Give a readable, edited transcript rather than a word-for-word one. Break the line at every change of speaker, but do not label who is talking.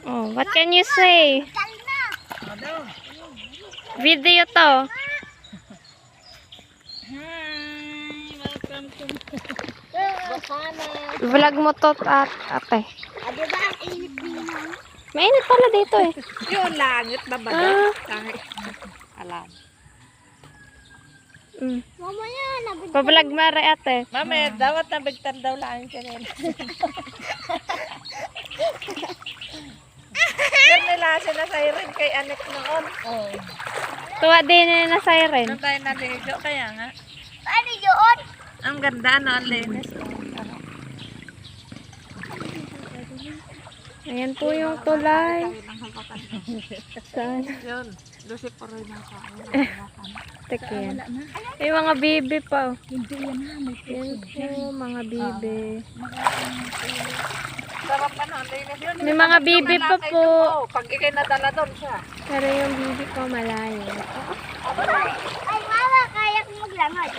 Oh, what can you say? Video to.
Hi, welcome to Bacana.
Vlog mo to at ate.
Diba ang init nila?
Mainit pala dito eh.
Yung langit na ba?
Ah.
Langit. Alam.
Mamaya, nabig.
Pa-vlog mare ate.
Mami, dapat nabigtan daw lang siya nila. Pero nila siya na siren kay anak noon. Oh.
Tuwa din na siren.
Nung tayo naligo, kaya nga.
Ano yun?
Ang ganda, no? Ang linis.
Ayan po yung tulay. Saan?
Yun. Lucy po rin ang
Tek yan. May mga bibi pa. Oh.
Hindi yan na. May
Yan po, mga bibi.
sarap ano, ang linis yun.
May mga bibi pa po.
Pag ikay nadala doon siya.
Pero yung bibi ko malayo.
Ay, mama, kaya ko maglangoy.